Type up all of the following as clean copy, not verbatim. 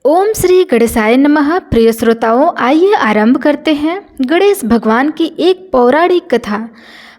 ओम श्री गणेशाय नमः। प्रिय श्रोताओं, आइए आरंभ करते हैं गणेश भगवान की एक पौराणिक कथा।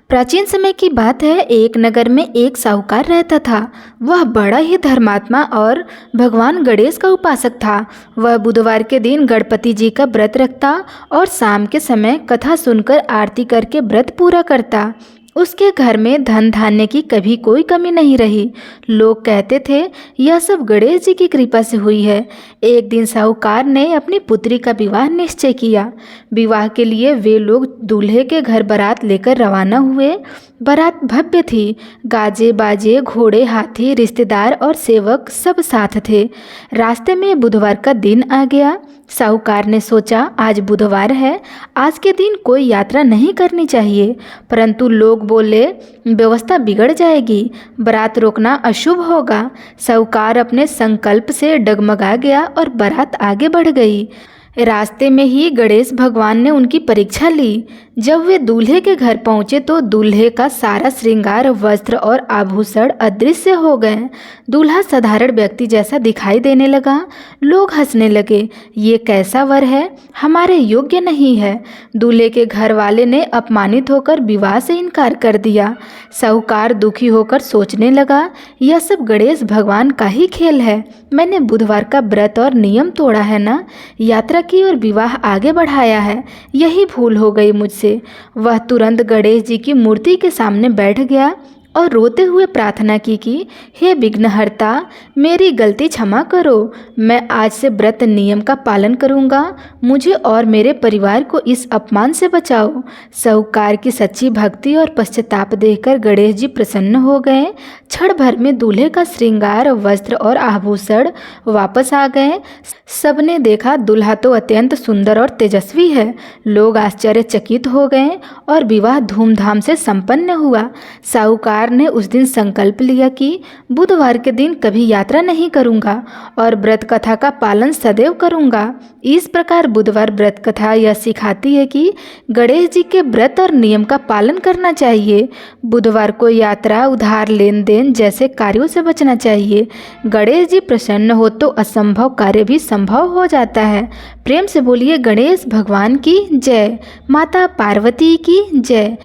प्राचीन समय की बात है। एक नगर में एक साहूकार रहता था। वह बड़ा ही धर्मात्मा और भगवान गणेश का उपासक था। वह बुधवार के दिन गणपति जी का व्रत रखता और शाम के समय कथा सुनकर आरती करके व्रत पूरा करता। उसके घर में धन धान्य की कभी कोई कमी नहीं रही। लोग कहते थे यह सब गणेश जी की कृपा से हुई है। एक दिन साहूकार ने अपनी पुत्री का विवाह निश्चय किया। विवाह के लिए वे लोग दूल्हे के घर बारात लेकर रवाना हुए। बारात भव्य थी। गाजे बाजे, घोड़े, हाथी, रिश्तेदार और सेवक सब साथ थे। रास्ते में बुधवार का दिन आ गया। साहूकार ने सोचा आज बुधवार है, आज के दिन कोई यात्रा नहीं करनी चाहिए। परंतु लोग बोले व्यवस्था बिगड़ जाएगी, बारात रोकना अशुभ होगा। साहूकार अपने संकल्प से डगमगा गया और बारात आगे बढ़ गई। रास्ते में ही गणेश भगवान ने उनकी परीक्षा ली। जब वे दूल्हे के घर पहुंचे तो दूल्हे का सारा श्रृंगार, वस्त्र और आभूषण अदृश्य हो गए। दूल्हा साधारण व्यक्ति जैसा दिखाई देने लगा। लोग हंसने लगे, ये कैसा वर है, हमारे योग्य नहीं है। दूल्हे के घर वाले ने अपमानित होकर विवाह से इनकार कर दिया। साहूकार दुखी होकर सोचने लगा, यह सब गणेश भगवान का ही खेल है। मैंने बुधवार का व्रत और नियम तोड़ा है ना, यात्रा की और विवाह आगे बढ़ाया है, यही भूल हो गई मुझसे। वह तुरंत गणेश जी की मूर्ति के सामने बैठ गया और रोते हुए प्रार्थना की कि हे विघ्नहर्ता, मेरी गलती क्षमा करो। मैं आज से व्रत नियम का पालन करूंगा। मुझे और मेरे परिवार को इस अपमान से बचाओ। साहूकार की सच्ची भक्ति और पश्चाताप देखकर गणेश जी प्रसन्न हो गए। क्षण भर में दूल्हे का श्रृंगार, वस्त्र और आभूषण वापस आ गए। सबने देखा दूल्हा तो अत्यंत सुंदर और तेजस्वी है। लोग आश्चर्यचकित हो गए और विवाह धूमधाम से संपन्न हुआ। साहूकार ने उस दिन संकल्प लिया कि बुधवार के दिन कभी यात्रा नहीं करूंगा और व्रत कथा का पालन सदैव करूंगा। इस प्रकार बुधवार व्रत कथा यह सिखाती है कि गणेश जी के व्रत और नियम का पालन करना चाहिए। बुधवार को यात्रा, उधार, लेन देन जैसे कार्यों से बचना चाहिए। गणेश जी प्रसन्न हो तो असंभव कार्य भी संभव हो जाता है। प्रेम से बोलिए गणेश भगवान की जय। माता पार्वती की जय।